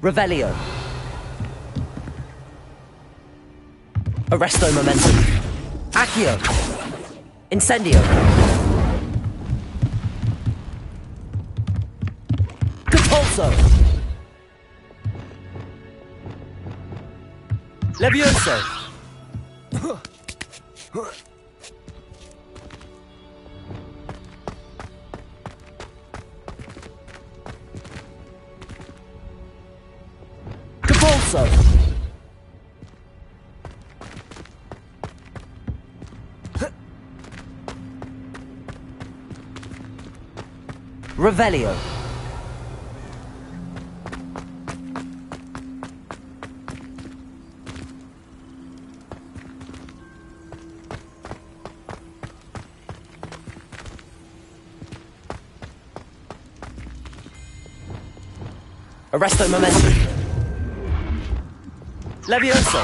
Revelio. Arresto Momentum. Accio. Incendio. Compulso. Levioso. Compulso. Revelio. Arresto Momentum. Levioso.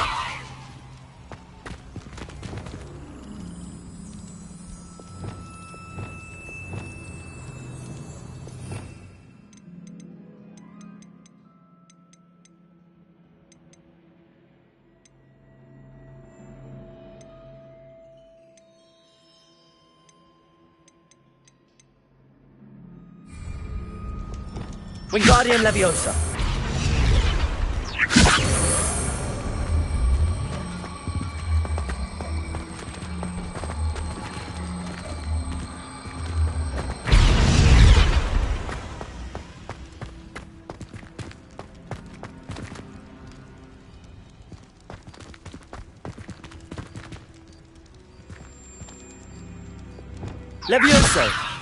Wingardium Leviosa. Levioso.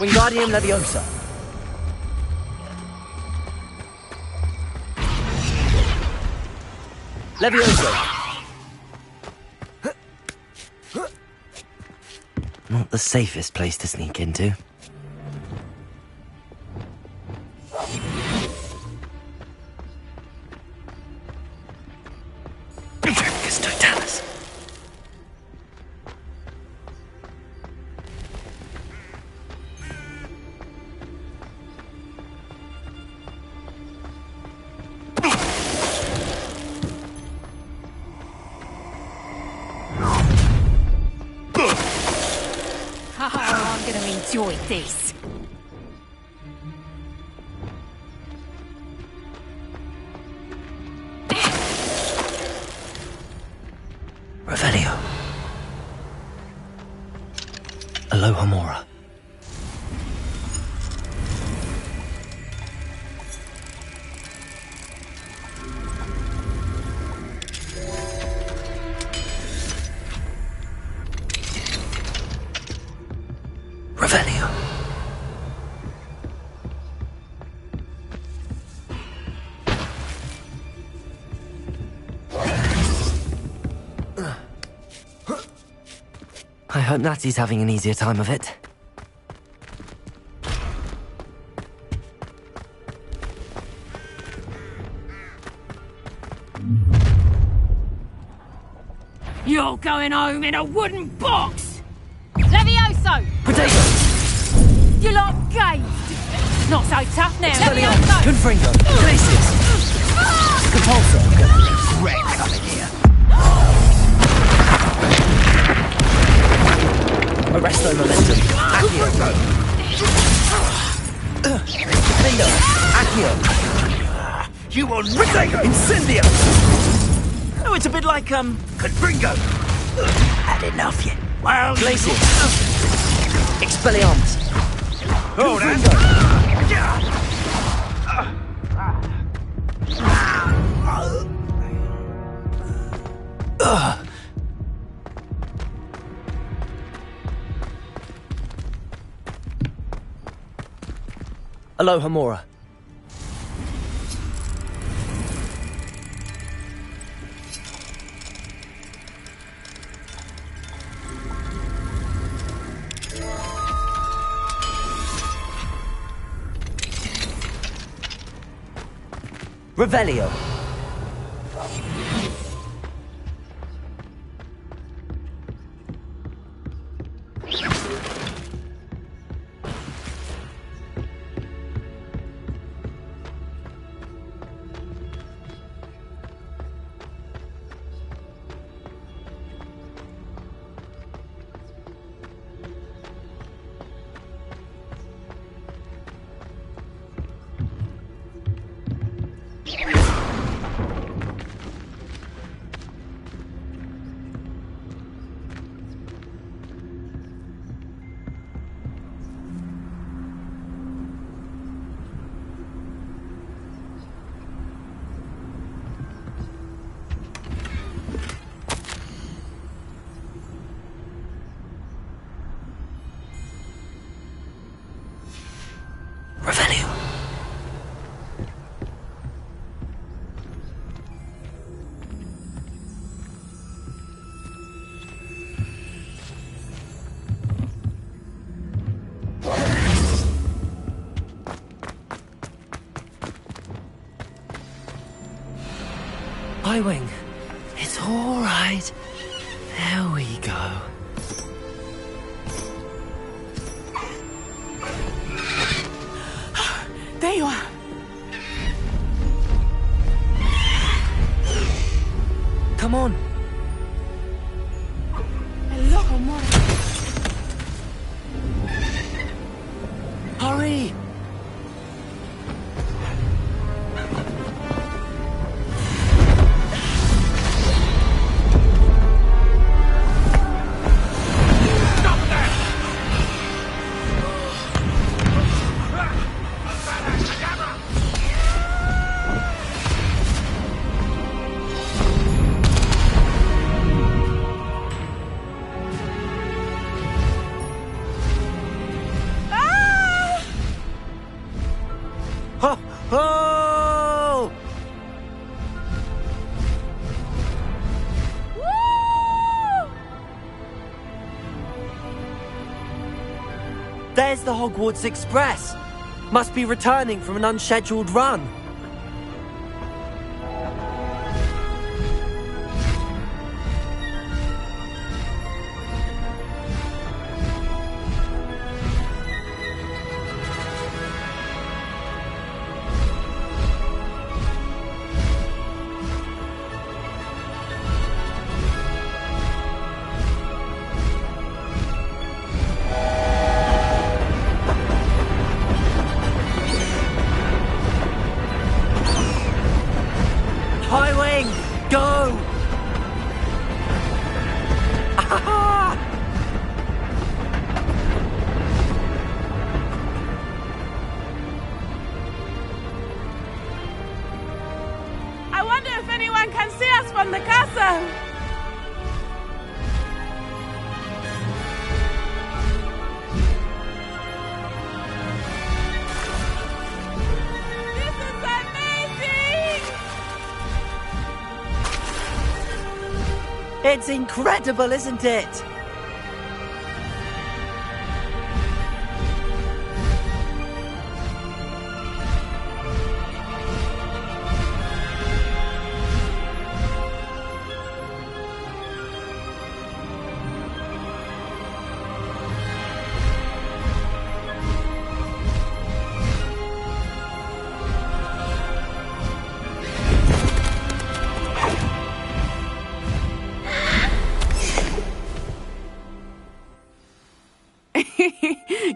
Wingardium Leviosa. Levioso. Not the safest place to sneak into. Totalis. I'm gonna enjoy this. Revelio. Alohomora. Revelio. I hope Natty's having an easier time of it. You're going home in a wooden box! Levioso! Potato. You lot caved! Not so tough now, Expelliarmus. Levioso! Confringo. Glacius. Compulso. Red coming here. Arresto Momentum. Accio. Lindo. Accio. You will Potato! Incendio. Oh, it's a bit like, Confringo! Had enough yet. Well, Glacius. Expelliarmus. Oh, that's... Alohomora. Revelio. Highwing. It's all right. There we go. There you are. Come on. Hello, Homura. Hurry. Ho! Ho! There's the Hogwarts Express. Must be returning from an unscheduled run. Highwing, go! Ah! I wonder if anyone can see us from the castle. This is amazing! It's incredible, isn't it?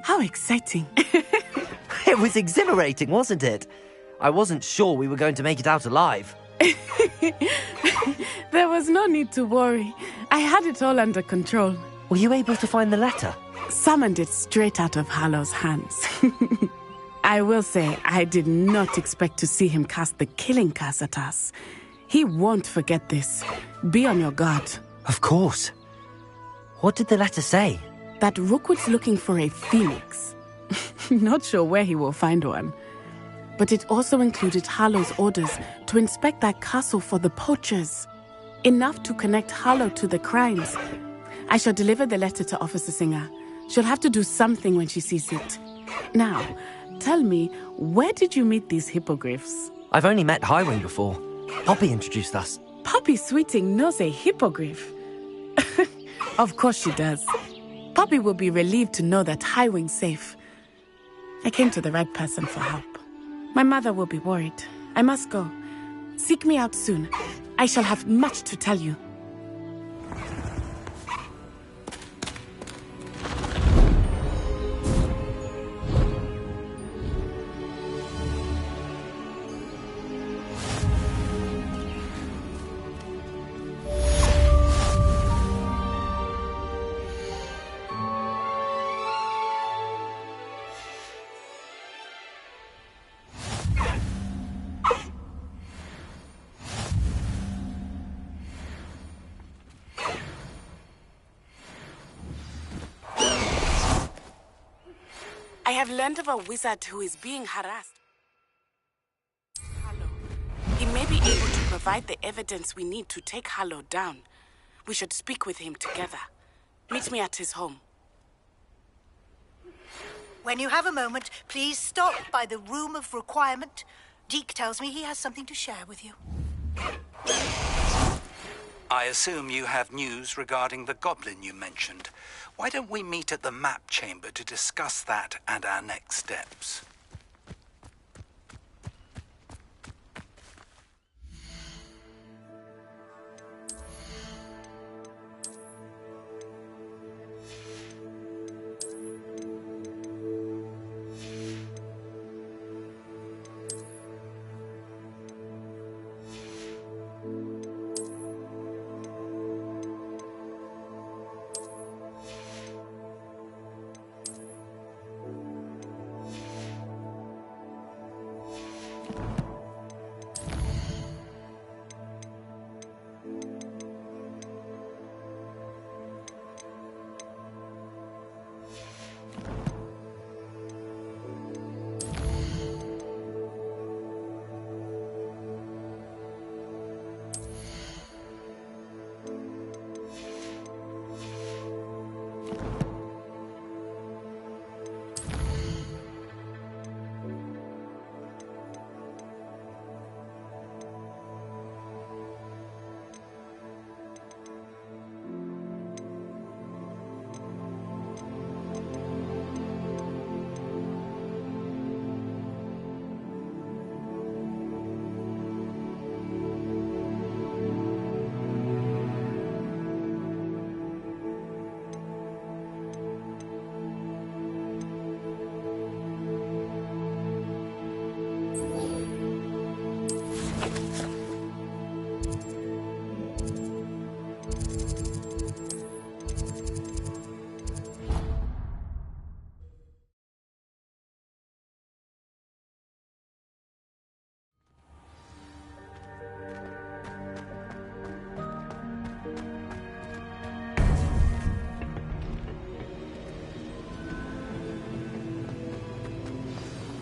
How exciting. It was exhilarating, wasn't it? I wasn't sure we were going to make it out alive. There was no need to worry. I had it all under control. Were you able to find the letter? Summoned it straight out of Hallow's hands. I will say, I did not expect to see him cast the killing curse at us. He won't forget this. Be on your guard. Of course. What did the letter say? That Rookwood's looking for a phoenix. Not sure where he will find one. But it also included Hallow's orders to inspect that castle for the poachers. Enough to connect Hallow to the crimes. I shall deliver the letter to Officer Singer. She'll have to do something when she sees it. Now, tell me, where did you meet these hippogriffs? I've only met Highwing before. Poppy introduced us. Poppy Sweeting knows a hippogriff. Of course she does. Poppy will be relieved to know that Highwing's safe. I came to the right person for help. My mother will be worried. I must go. Seek me out soon. I shall have much to tell you. I have learned of a wizard who is being harassed. Hallow. He may be able to provide the evidence we need to take Hallow down. We should speak with him together. Meet me at his home. When you have a moment, please stop by the Room of Requirement. Deke tells me he has something to share with you. I assume you have news regarding the goblin you mentioned. Why don't we meet at the map chamber to discuss that and our next steps?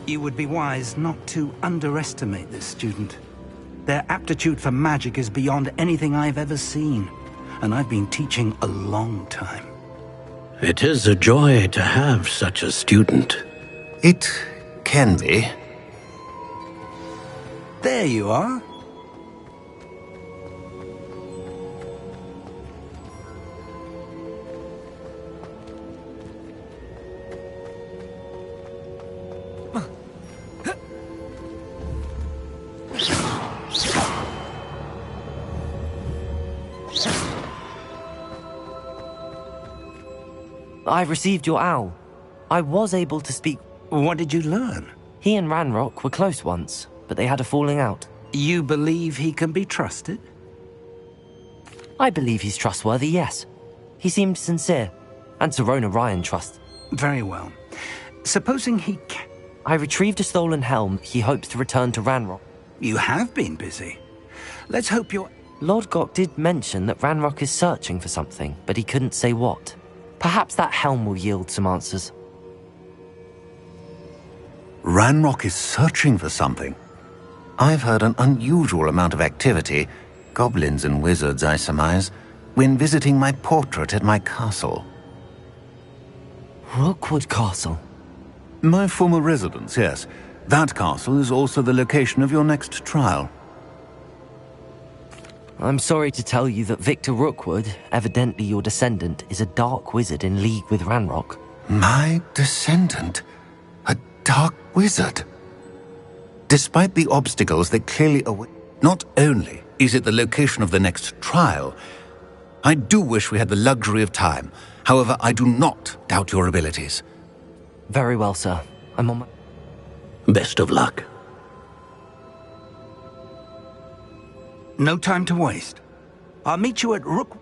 You would be wise not to underestimate this student. Their aptitude for magic is beyond anything I've ever seen, and I've been teaching a long time. It is a joy to have such a student. It can be. There you are. I received your owl. I was able to speak. What did you learn? He and Ranrock were close once, but they had a falling out. You believe he can be trusted? I believe he's trustworthy, yes. He seemed sincere, and Sirona Ryan trusts. Very well. Supposing he can... I retrieved a stolen helm he hopes to return to Ranrock. You have been busy. Let's hope you're... Lord Gok did mention that Ranrock is searching for something, but he couldn't say what. Perhaps that helm will yield some answers. Ranrock is searching for something. I've heard an unusual amount of activity, goblins and wizards, I surmise, when visiting my portrait at my castle. Rookwood Castle? My former residence, yes. That castle is also the location of your next trial. I'm sorry to tell you that Victor Rookwood, evidently your descendant, is a dark wizard in league with Ranrock. My descendant? A dark wizard? Despite the obstacles that clearly await, not only is it the location of the next trial, I do wish we had the luxury of time. However, I do not doubt your abilities. Very well, sir. I'm on my... Best of luck. No time to waste. I'll meet you at Rook...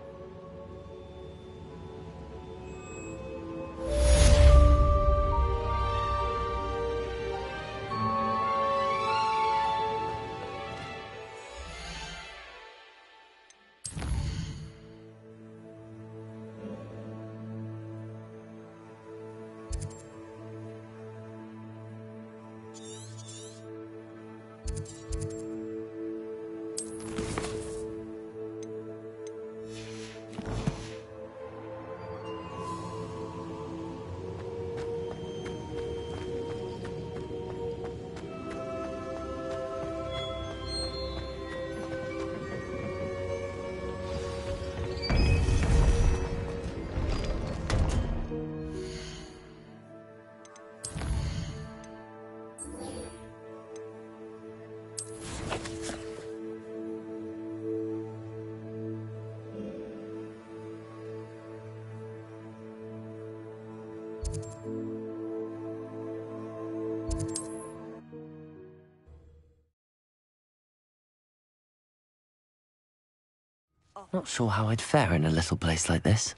Not sure how I'd fare in a little place like this.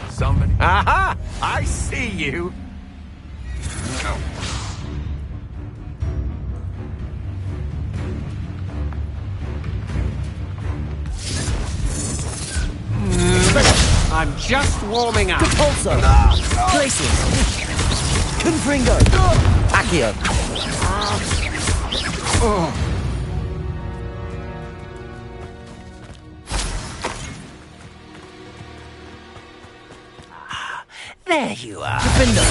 Somebody. Aha! I see you! I'm just warming up. Compulso! Glacius! Confringo! Accio! There you are. Defender!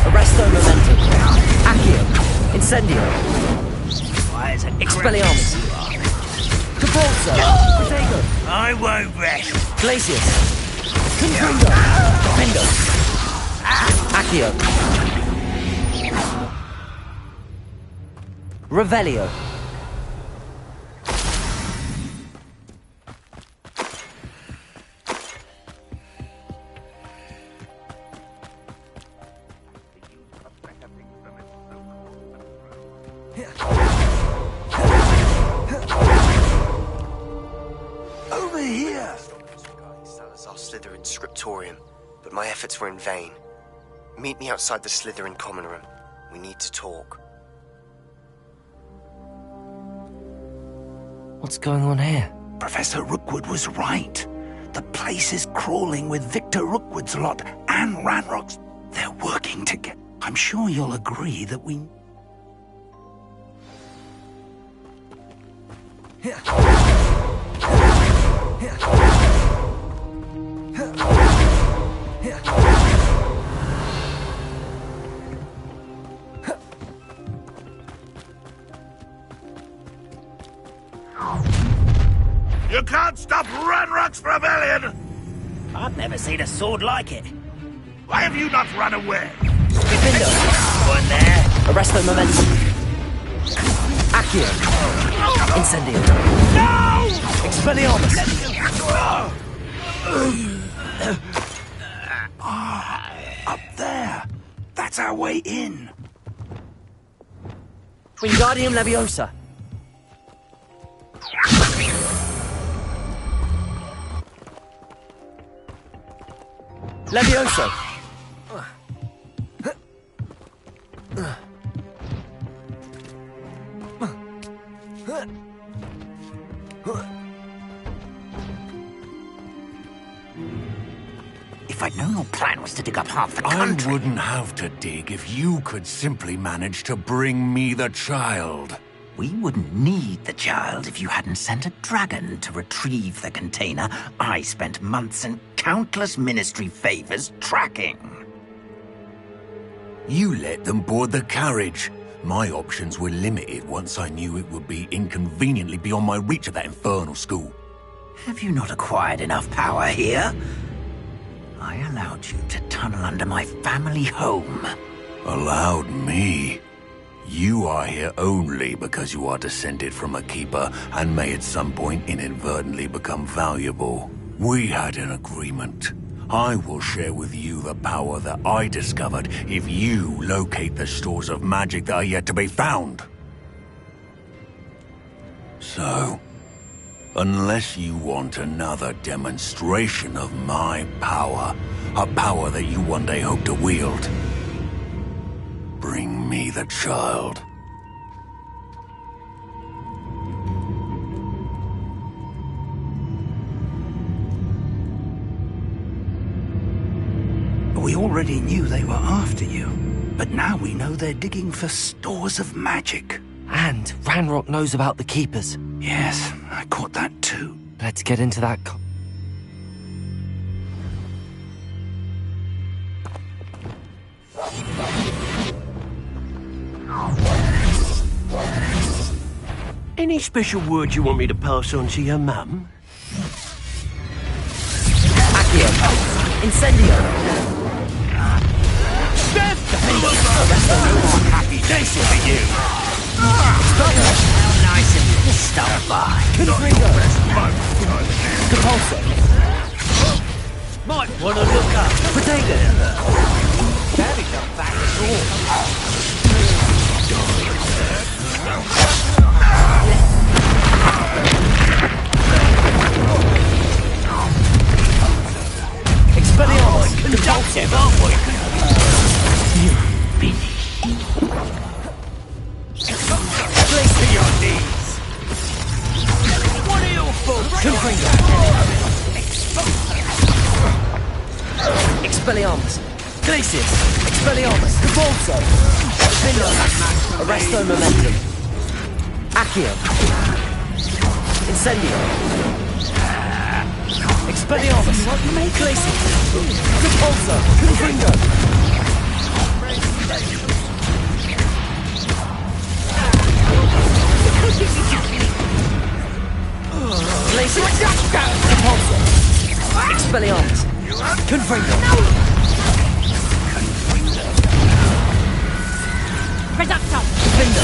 Arresto Momentum! Accio! Incendio! Expelliarmus! Compulso! Protego! I won't rest. Glacius! Confringo! Defendo! Accio! Revelio! Over here! Salazar Slytherin scriptorium, but my efforts were in vain. Meet me outside the Slytherin common room. We need to talk. What's going on here? Professor Rookwood was right. The place is crawling with Victor Rookwood's lot and Ranrock's. They're working together. I'm sure you'll agree that we... You can't stop Ranrock's rebellion! I've never seen a sword like it. Why have you not run away? Defendo! One there. Arresto Momentum! Accio! Incendio! No! Expelliarmus! Up there! That's our way in! Wingardium Leviosa! Levioso! If I'd known your plan was to dig up half the I country... wouldn't have to dig if you could simply manage to bring me the child. We wouldn't need the child if you hadn't sent a dragon to retrieve the container I spent months and countless ministry favors tracking. You let them board the carriage. My options were limited once I knew it would be inconveniently beyond my reach at that infernal school. Have you not acquired enough power here? I allowed you to tunnel under my family home. Allowed me? You are here only because you are descended from a keeper and may at some point inadvertently become valuable. We had an agreement. I will share with you the power that I discovered if you locate the stores of magic that are yet to be found. So, unless you want another demonstration of my power, a power that you one day hope to wield, bring me the child. We already knew they were after you, but now we know they're digging for stores of magic. And Ranrock knows about the Keepers. Yes, I caught that too. Let's get into that Any special word you want me to pass on to your mum? Accio! Incendio! Happy days for you! How nice of you. Expelliarmus. Glacius. Expelliarmus. Convulso. Vindo. Arresto Momentum. Accio. Incendio. Expelliarmus. Glacius. Convulso. Confringo. Glacius. Convulso. Expelliarmus. Confringo. Reducto. Vindo.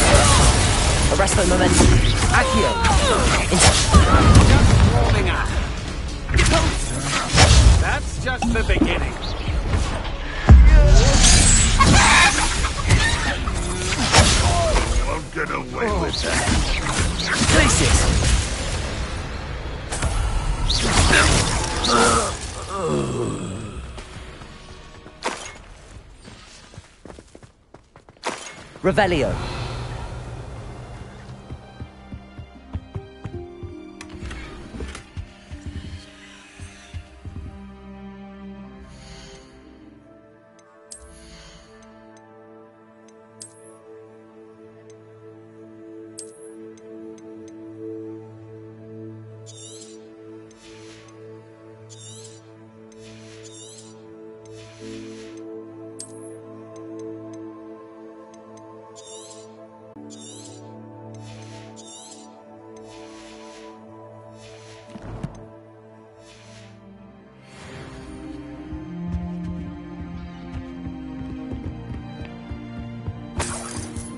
Arresto Momentum. Accio. Just warming up. That's just the beginning. Won't get away with that. Glacius. Revelio.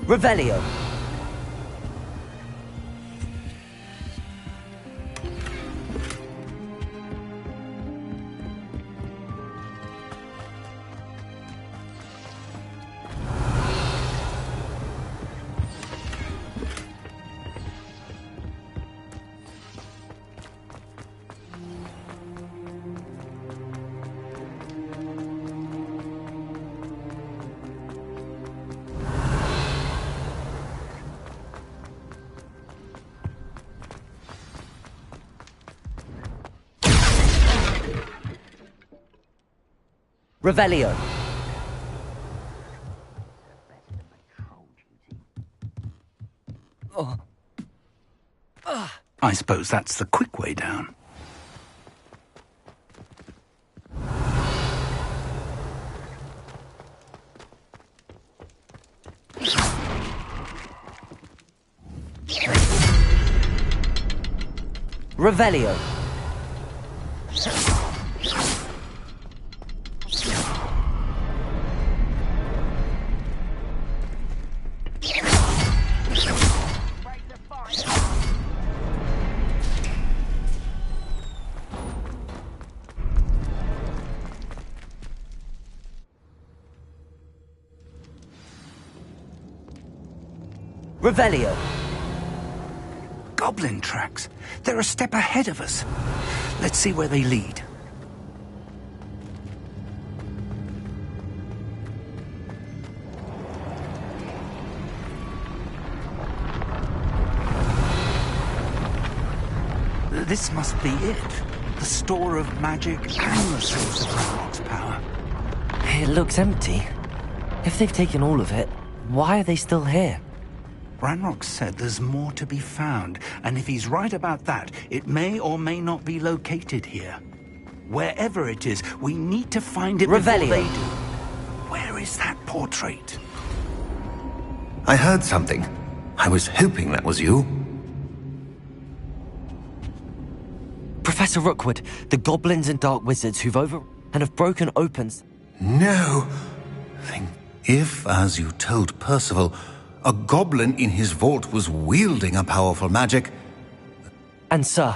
Revelio. Revelio. I suppose that's the quick way down. Revelio. Revelio. Goblin tracks. They're a step ahead of us. Let's see where they lead. This must be it. The store of magic and the source of Ranrock's power. It looks empty. If they've taken all of it, why are they still here? Ranrock said there's more to be found, and if he's right about that, it may or may not be located here. Wherever it is, we need to find it before Revelio. they do. Where is that portrait? I heard something. I was hoping that was you. Professor Rookwood, the goblins and dark wizards who've and have broken open... No. Then if, as you told Percival, a goblin in his vault was wielding a powerful magic... And sir,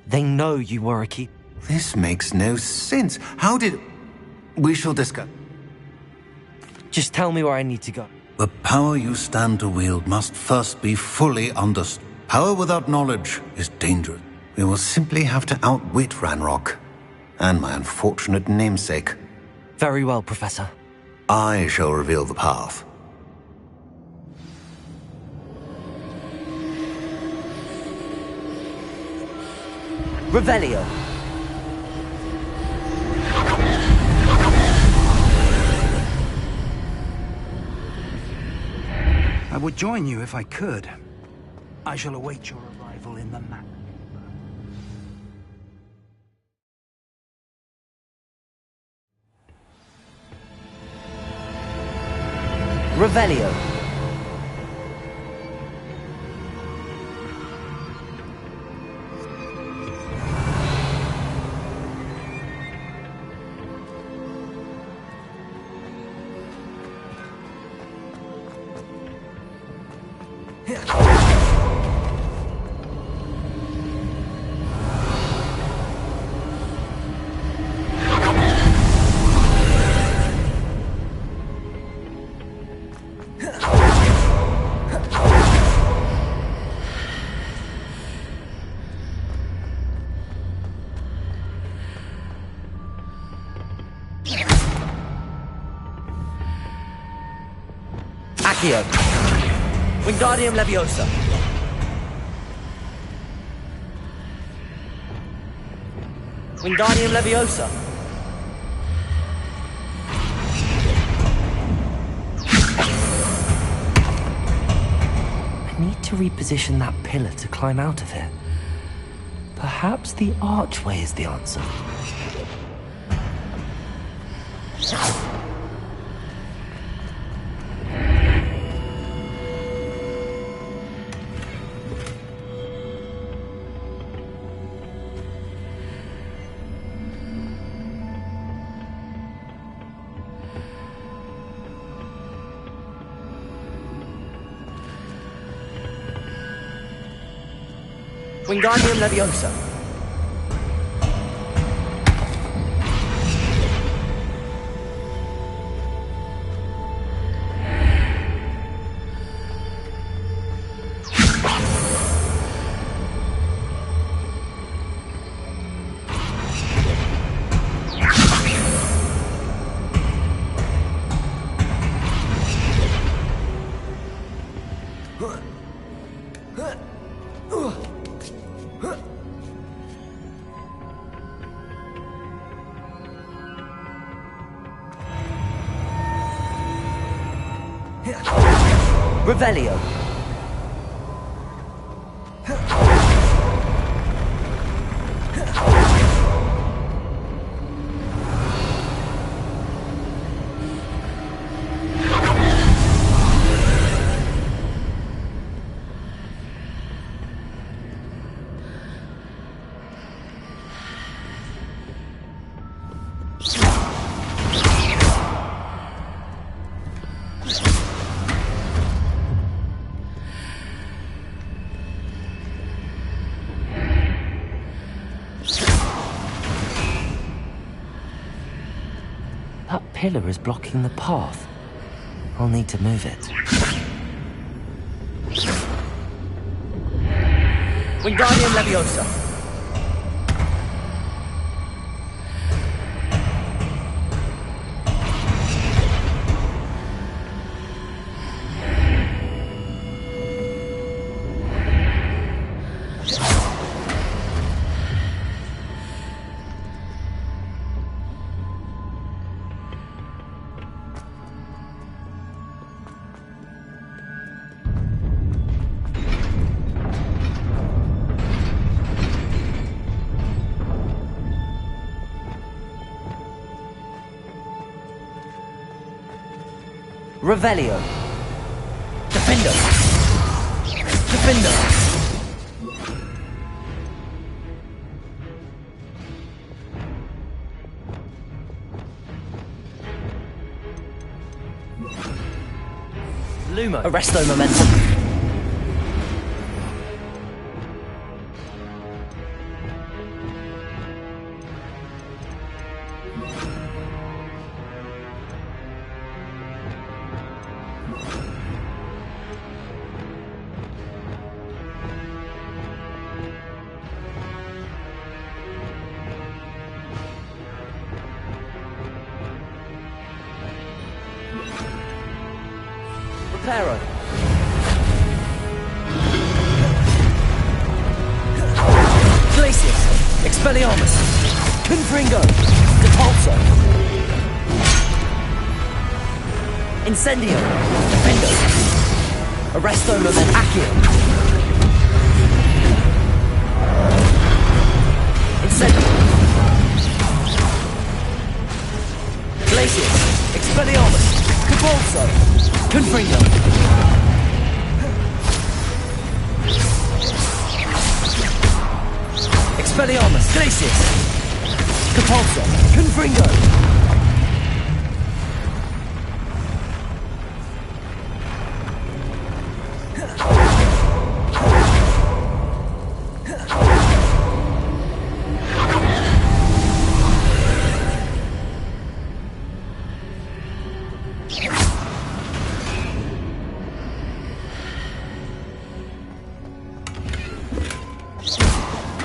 they know you were a keeper. This makes no sense. How did... We shall discuss. Just tell me where I need to go. The power you stand to wield must first be fully understood. Power without knowledge is dangerous. We will simply have to outwit Ranrock, and my unfortunate namesake. Very well, Professor. I shall reveal the path. Revelio. would join you if I could. I shall await your arrival in the map. Revelio. Accio. Wingardium Leviosa. Wingardium Leviosa. I need to reposition that pillar to climb out of it. Perhaps the archway is the answer. Wingardium Leviosa. Revelio. That pillar is blocking the path. I'll need to move it. Wingardium Leviosa. Revelio. Defender. Defender. Lumo. Arresto Momentum. Reparo. Glacius. Expelliarmus. Confringo. Depulso. Incendio. Defendo. Arresto Momentum. Accio. Incendio. Glacius. Expelliarmus. Cabalso. Confringo. Expelliarmus. Glacius. Capulso. Confringo.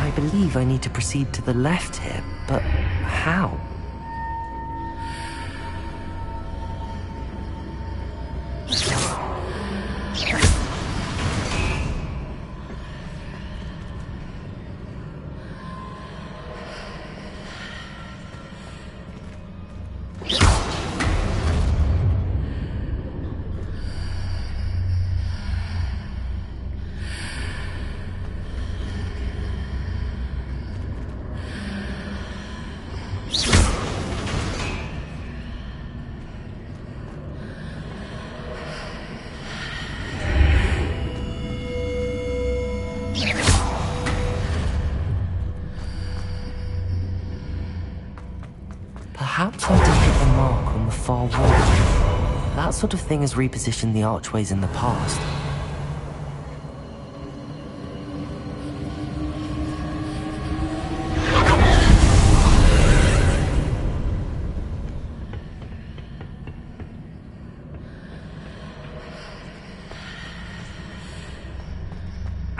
I believe I need to proceed to the left here, but how? Perhaps I'm to hit the mark on the far wall. That sort of thing has repositioned the archways in the past.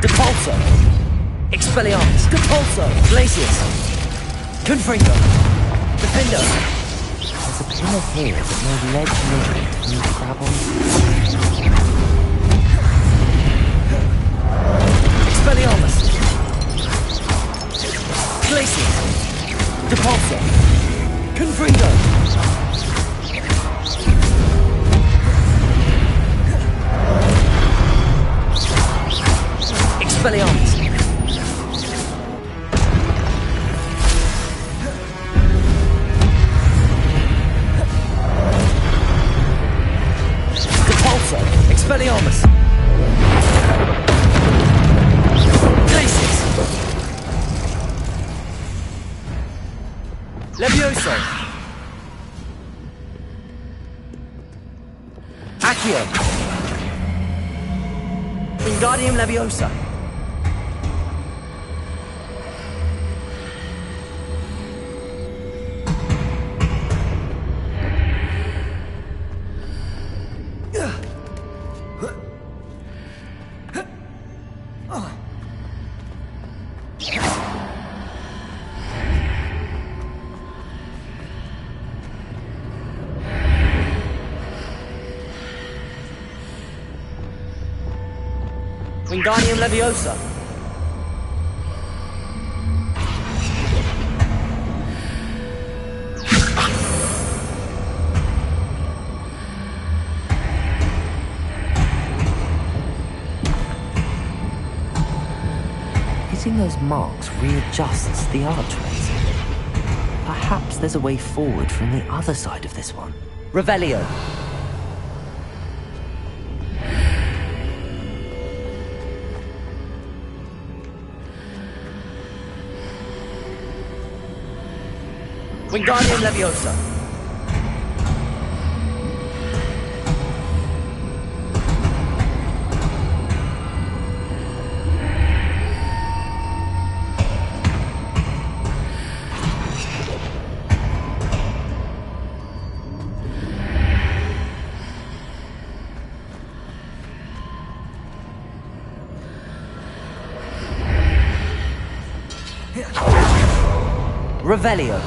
Depulso. Expelliarmus. Capulso. Glacius. Confringo. Defendo. There's a pillar here that no ledge near it for me to grab on. Expelliarmus. Glacius. Depulso. Confringo. Expelliarmus. Depulso. Expelliarmus. Glacius. Levioso. Accio. Wingardium Leviosa. Wingardium Leviosa. Hitting those marks readjusts the archways. Perhaps there's a way forward from the other side of this one. Revelio. Wingardium Leviosa. Revelio.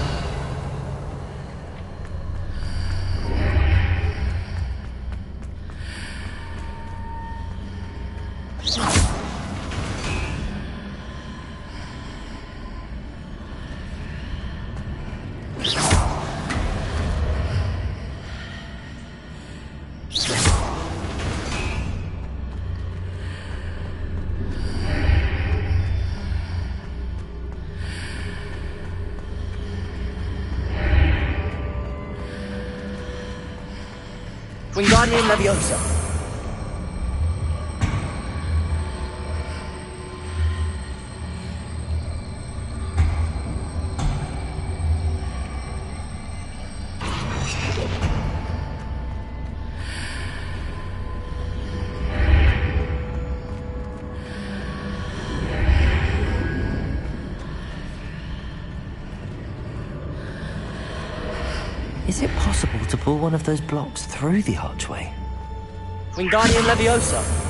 Wingardium Leviosa. Is it possible to pull one of those blocks through the archway? Wingardium Leviosa.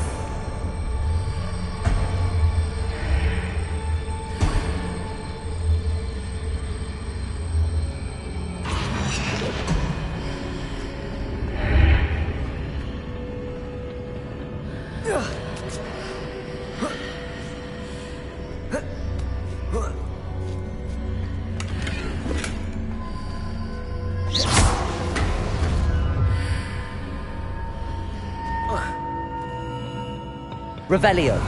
Revelio.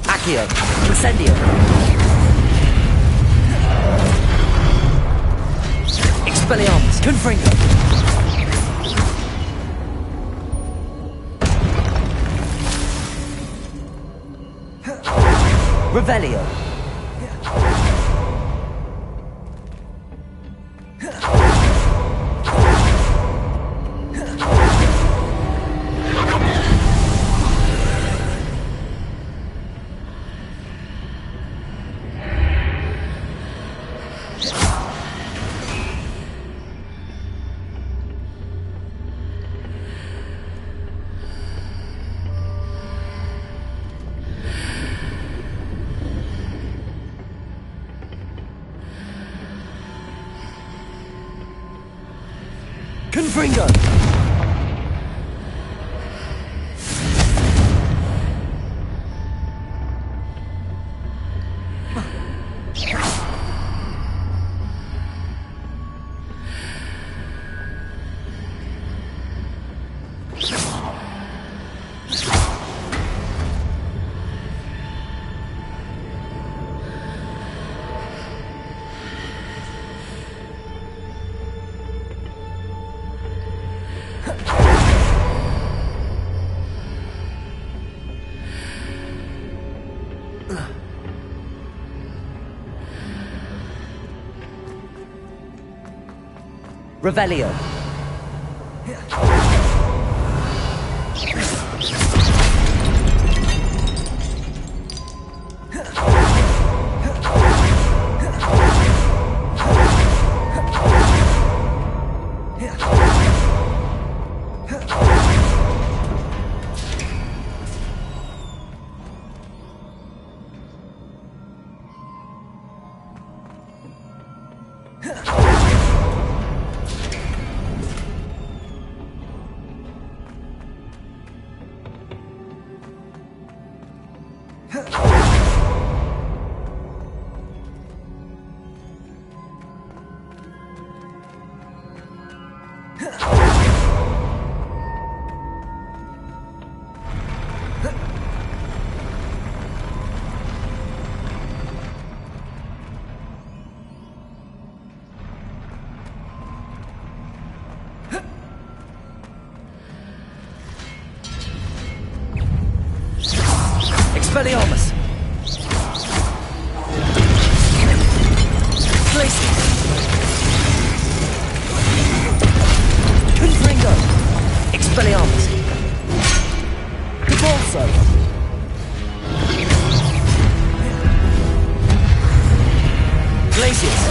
Accio. Incendio. Expelliarmus. Confringo. Revelio. Confringo! Revelio. Expelliarmus. Glacius. Confringo. Expelliarmus. Convulso. Glacius.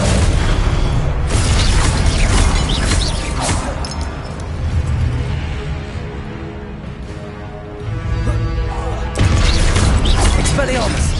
Expelliarmus.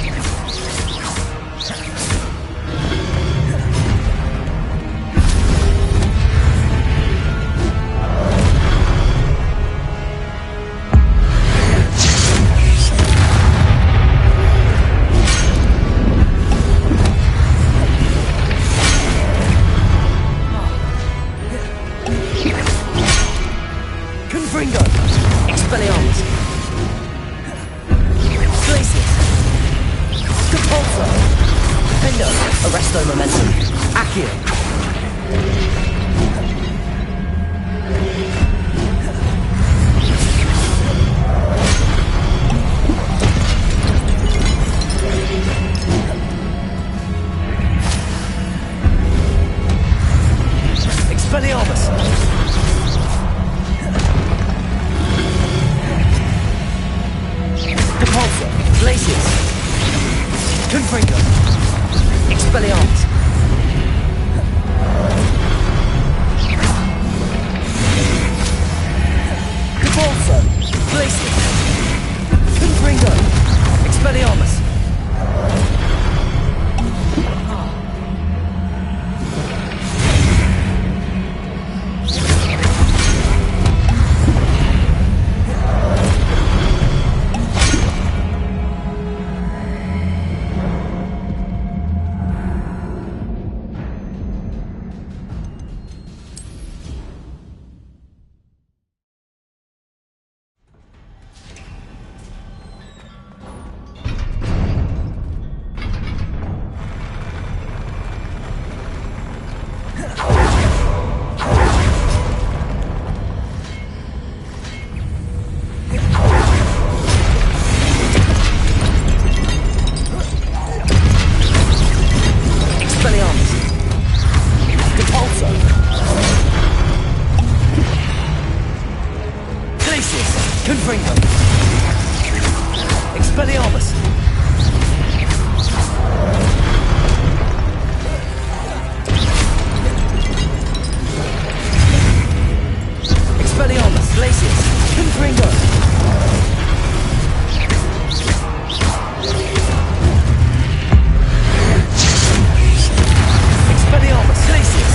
Defender. Arresto Momentum. Accio. Expelliarmus! Depulsor! Glacius! Confringo! Expelliarmus! Depulsor! Glacius! Confringo! Expelliarmus! Confringo! Expelliarmus! Expelliarmus! Glacius! Confringo! Expelliarmus! Glacius!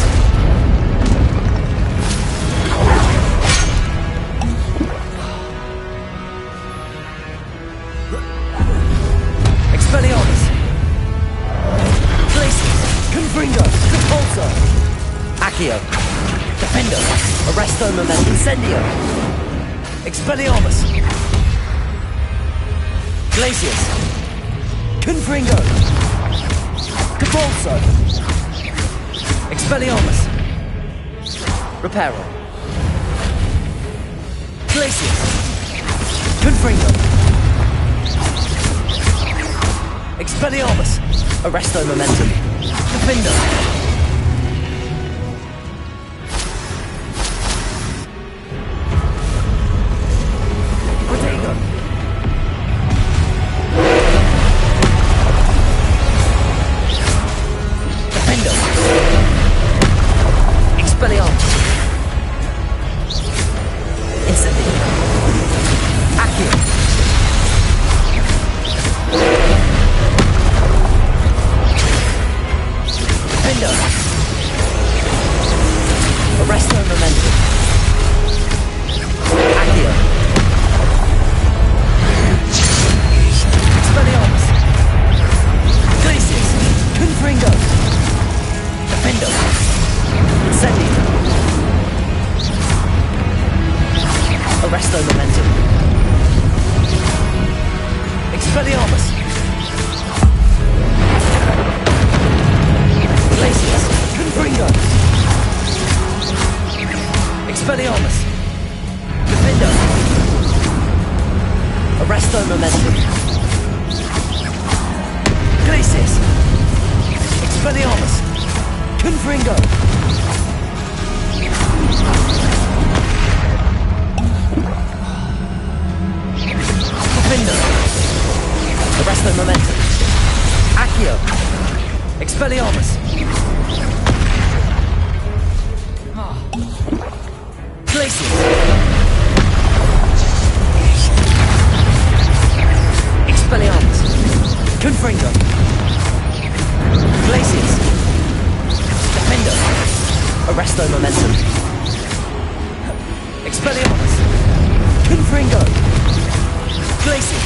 Expelliarmus! Glacius! Confringo! Depulsor! Accio! Defender! Arresto Momentum! Incendio! Expelliarmus! Glacius! Confringo! Depulsor! Expelliarmus! Reparo! Glacius! Confringo! Expelliarmus! Arresto Momentum! Defender! Protego! Defender! Expelliarmus! Incendio! Accio! Defender! Arresto Momentum! Accio! Expelliarmus! Glacius! Confringo! Defender! Incendio! Arresto Momentum! Expelliarmus! Glacius! Confringo! Expelliarmus! Defender! Arresto Momentum! Glacius! Expelliarmus! Confringo! Defender! Arresto Momentum! Accio! Expelliarmus! Glacius! Expelliarmus! Confringo! Glacius! Defender! Arresto Momentum! Expelliarmus! Confringo! Glacius!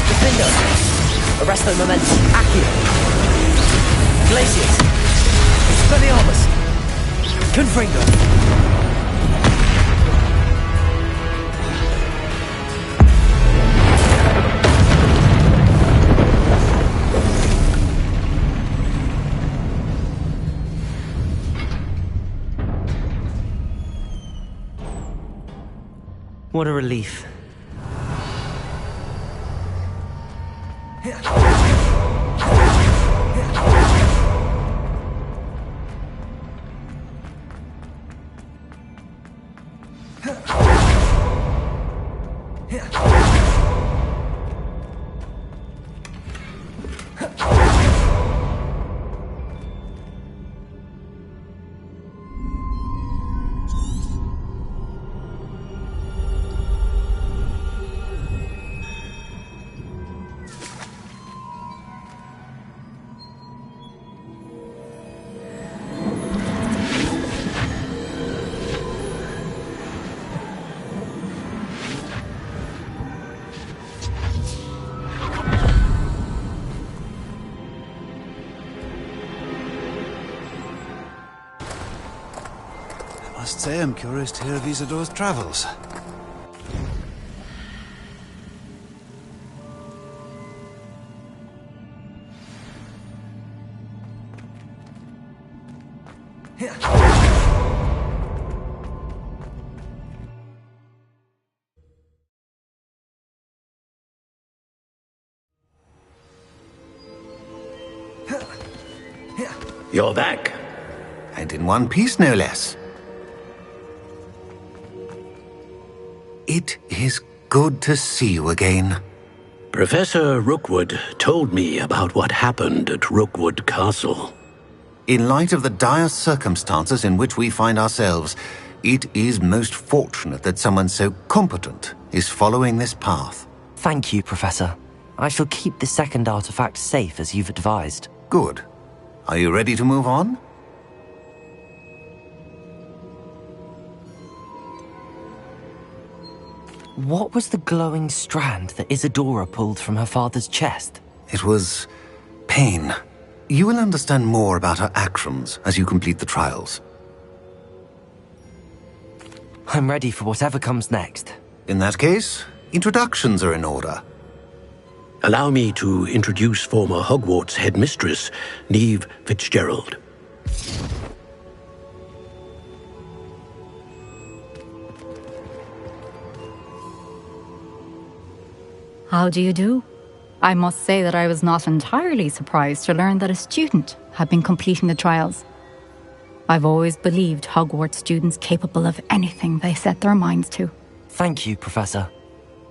Defender! Arresto Momentum! Accio! Glacius! Expelliarmus! Confringo! What a relief. I must say, I'm curious to hear of Isidore's travels. You're back. And in one piece, no less. It is good to see you again. Professor Rookwood told me about what happened at Rookwood Castle. In light of the dire circumstances in which we find ourselves, it is most fortunate that someone so competent is following this path. Thank you, Professor. I shall keep the second artifact safe as you've advised. Good. Are you ready to move on? What was the glowing strand that Isidora pulled from her father's chest? It was pain. You will understand more about her actions as you complete the trials. I'm ready for whatever comes next. In that case, introductions are in order. Allow me to introduce former Hogwarts headmistress, Neve Fitzgerald. How do you do? I must say that I was not entirely surprised to learn that a student had been completing the trials. I've always believed Hogwarts students capable of anything they set their minds to. Thank you, Professor.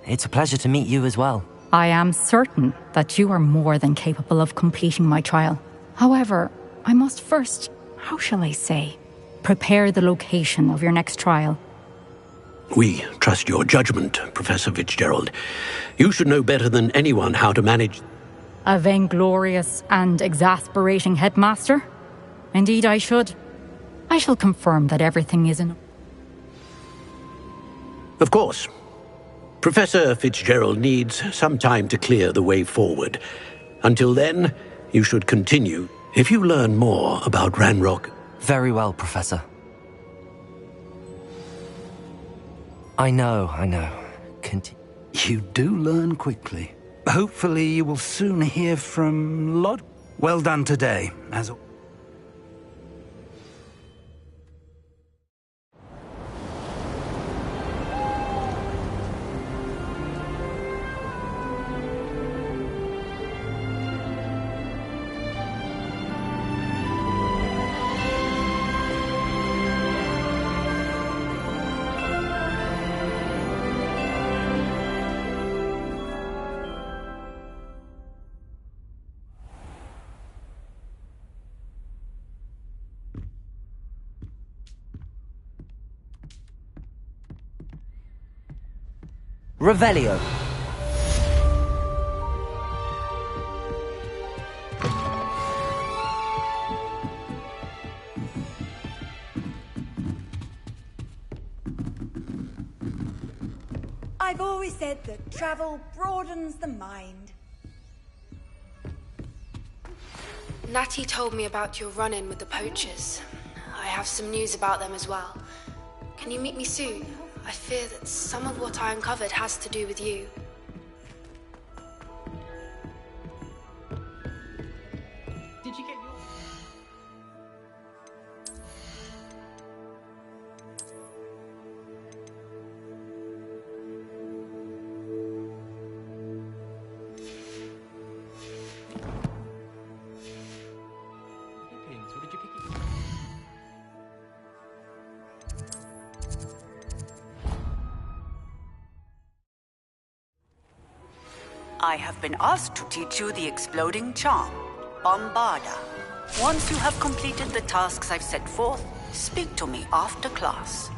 It's a pleasure to meet you as well. I am certain that you are more than capable of completing my trial. However, I must first, how shall I say, prepare the location of your next trial. We trust your judgment, Professor Fitzgerald. You should know better than anyone how to manage... A vainglorious and exasperating headmaster? Indeed I should. I shall confirm that everything is in... Of course. Professor Fitzgerald needs some time to clear the way forward. Until then, you should continue. If you learn more about Ranrock... Very well, Professor. I know. You do learn quickly. Hopefully you will soon hear from Lod. Well done today, as always. Revelio. I've always said that travel broadens the mind. Natty told me about your run-in with the poachers. I have some news about them as well. Can you meet me soon? I fear that some of what I uncovered has to do with you. Did you get your... I have been asked to teach you the exploding charm, Bombarda. Once you have completed the tasks I've set forth, speak to me after class.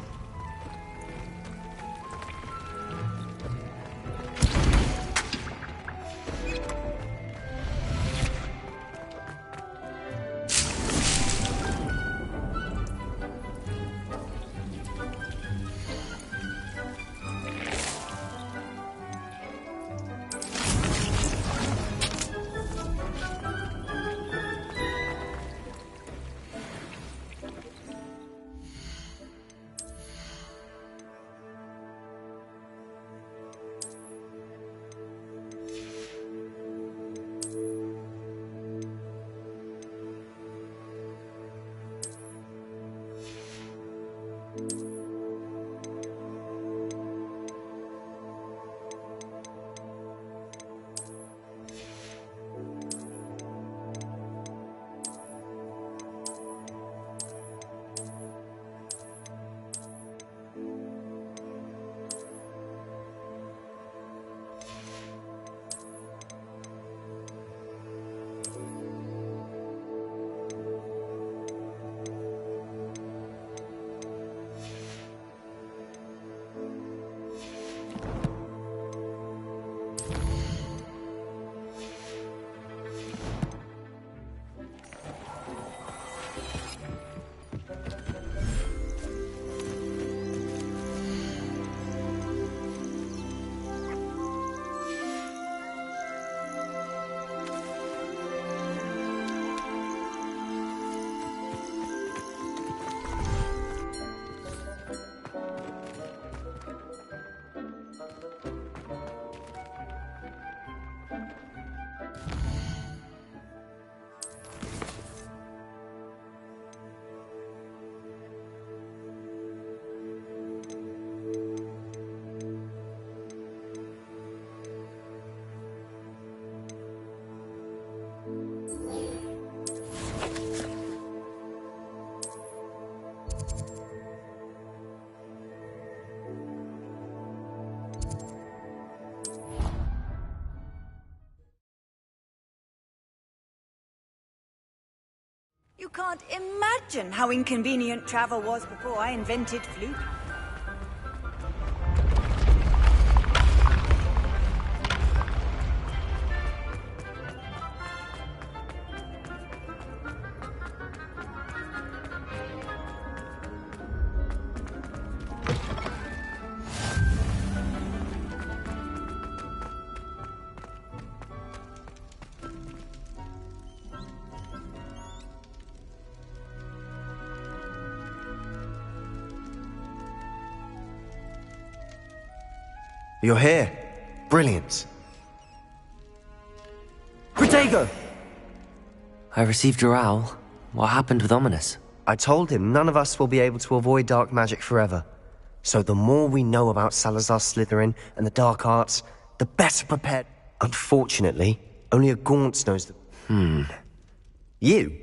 You can't imagine how inconvenient travel was before I invented flute. You're here. Brilliant. Protego! I received your owl. What happened with Ominous? I told him none of us will be able to avoid dark magic forever. So the more we know about Salazar Slytherin and the dark arts, the better prepared. Unfortunately, only a Gaunt knows the... You?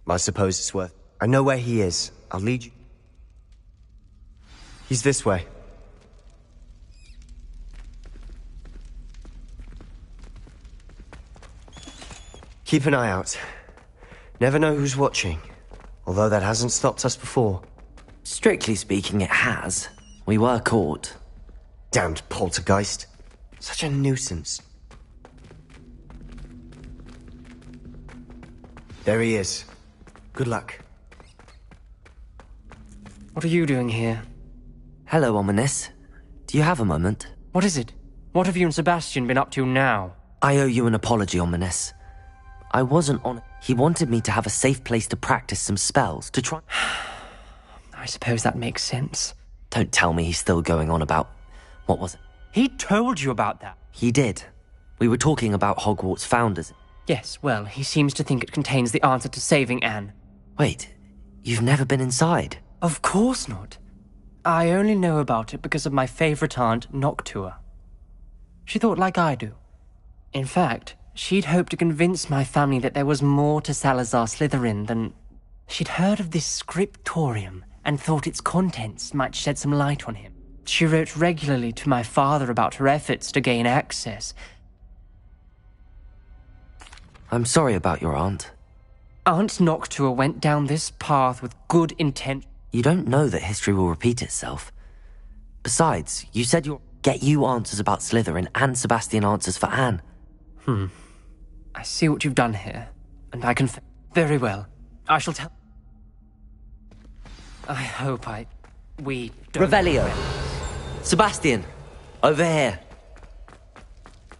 I suppose it's worth... I know where he is. I'll lead you. He's this way. Keep an eye out. Never know who's watching. Although that hasn't stopped us before. Strictly speaking, it has. We were caught. Damned poltergeist. Such a nuisance. There he is. Good luck. What are you doing here? Hello, Ominous. Do you have a moment? What is it? What have you and Sebastian been up to now? I owe you an apology, Ominous. I wasn't on... He wanted me to have a safe place to practice some spells, to try... I suppose that makes sense. Don't tell me he's still going on about... What was it? He told you about that. He did. We were talking about Hogwarts founders. Yes, well, he seems to think it contains the answer to saving Anne. Wait, you've never been inside? Of course not. I only know about it because of my favorite aunt, Noctua. She thought like I do. In fact, she'd hoped to convince my family that there was more to Salazar Slytherin than... She'd heard of this scriptorium and thought its contents might shed some light on him. She wrote regularly to my father about her efforts to gain access, I'm sorry about your aunt. Aunt Noctua went down this path with good intent. You don't know that history will repeat itself. Besides, you said you'll get you answers about Slytherin and Sebastian answers for Anne. I see what you've done here, and I can... Very well. I shall tell... I hope we don't... Revelio! Sebastian! Over here!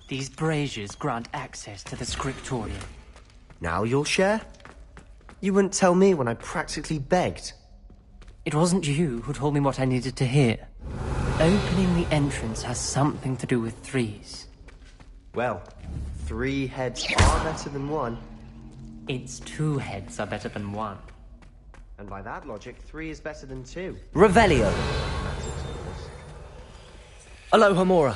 These braziers grant access to the scriptorium. Now you'll share? You wouldn't tell me when I practically begged. It wasn't you who told me what I needed to hear. Opening the entrance has something to do with threes. Well, 3 heads are better than 1. It's 2 heads are better than 1. And by that logic, 3 is better than 2. Revelio! Alohomora!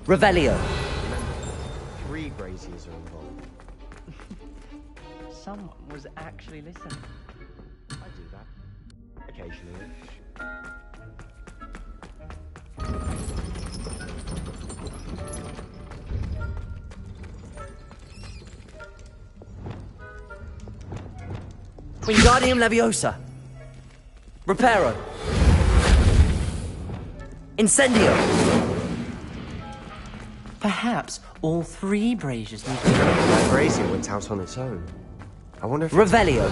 Revelio! 3 braziers are involved. Someone was actually listening. I do that. Occasionally. Wingardium Leviosa! Reparo! Incendio! Perhaps all 3 braziers need to... That brazier went out on its own. I wonder if... Revelio!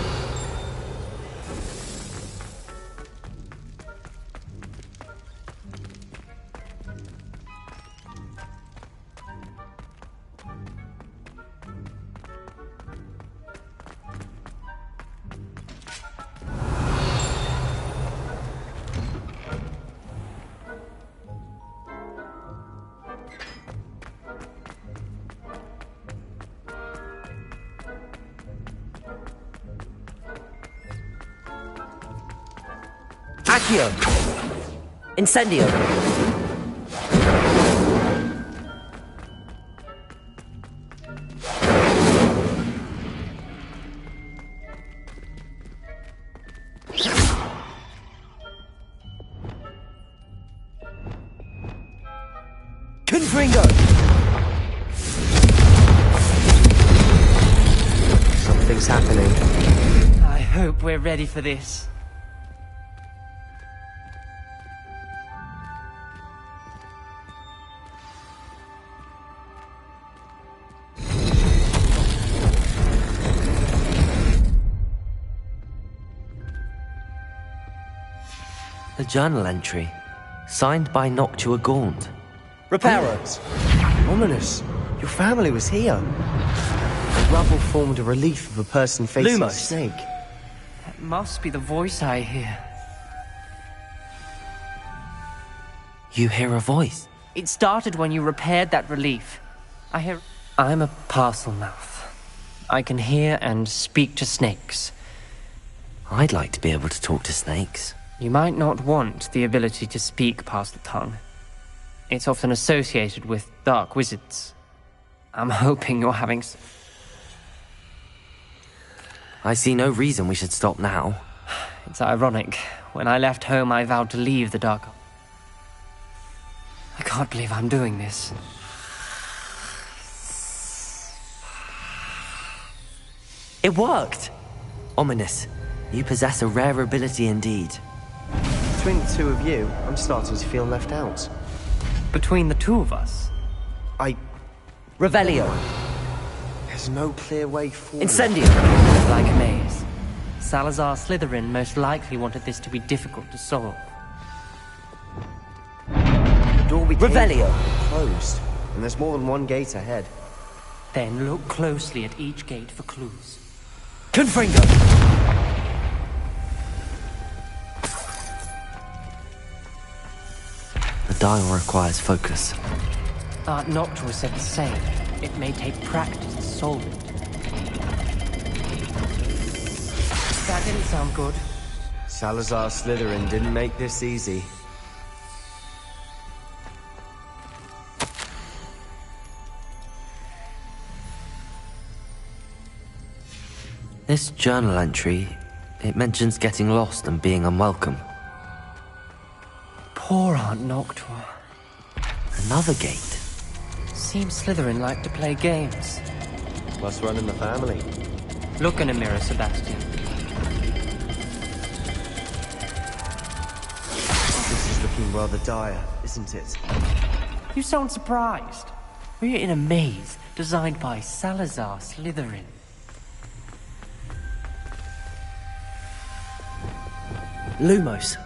Accio! Incendio! Confringo! Something's happening. I hope we're ready for this. A journal entry, signed by Noctua Gaunt. Reparo! Ominous. Your family was here. The rubble formed a relief of a person facing Lumos. a snake. That must be the voice I hear. You hear a voice? It started when you repaired that relief. I'm a parcel mouth. I can hear and speak to snakes. I'd like to be able to talk to snakes. You might not want the ability to speak past the tongue. It's often associated with dark wizards. I'm hoping you're having... I see no reason we should stop now. It's ironic. When I left home, I vowed to leave the dark... I can't believe I'm doing this. It worked! Ominous. You possess a rare ability indeed. Between the 2 of you, I'm starting to feel left out. Between the 2 of us? Revelio! There's no clear way forward. Incendio! Like a maze. Salazar Slytherin most likely wanted this to be difficult to solve. The door we Revelio! Closed, and there's more than 1 gate ahead. Then look closely at each gate for clues. Confringo! The dial requires focus. Aunt Noctua said the same. It may take practice to solve it. That didn't sound good. Salazar Slytherin didn't make this easy. This journal entry, it mentions getting lost and being unwelcome. Poor Aunt Noctua. Another gate. Seems Slytherin like to play games. Must run in the family. Look in a mirror, Sebastian. This is looking rather dire, isn't it? You sound surprised. We're in a maze designed by Salazar Slytherin. Lumos.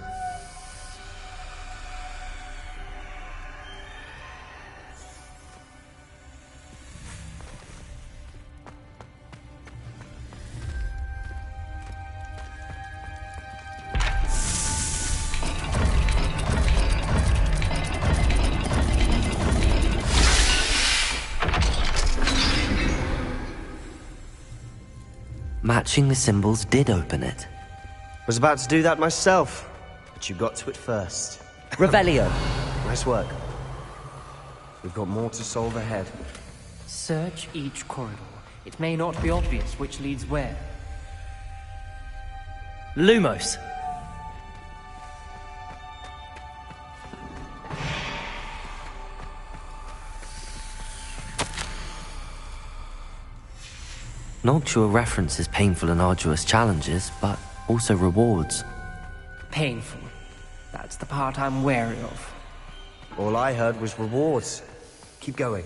Matching the symbols did open it. Was about to do that myself, but you got to it first. Revelio. Nice work. We've got more to solve ahead. Search each corridor. It may not be obvious which leads where. Lumos. Noctua references painful and arduous challenges, but also rewards. Painful. That's the part I'm wary of. All I heard was rewards. Keep going.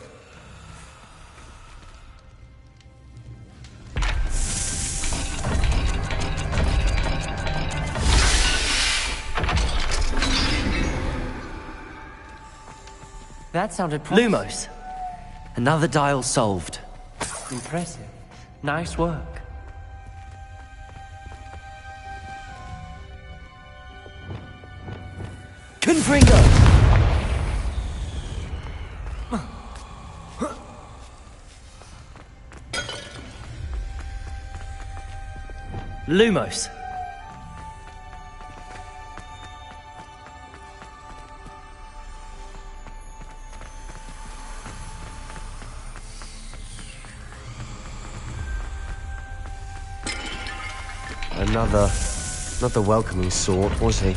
That sounded Lumos. Another dial solved. Impressive. Nice work. Confringo. Lumos. Not the welcoming sort, was he?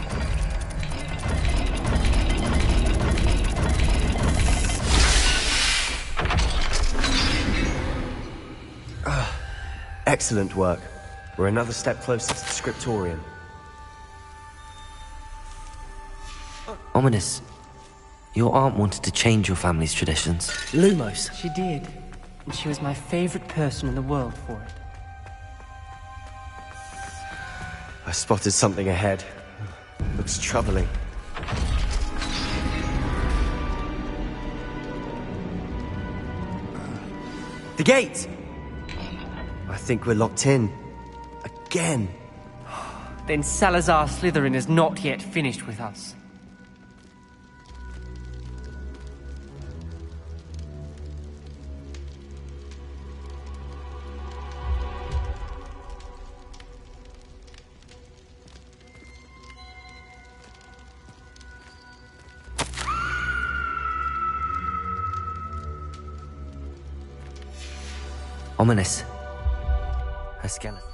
Excellent work. We're another step closer to the scriptorium. Ominous. Your aunt wanted to change your family's traditions. Lumos. She did. And she was my favorite person in the world for it. I spotted something ahead. Looks troubling. The gate! I think we're locked in. Again. Then Salazar Slytherin is not yet finished with us. Ominous. A skeleton.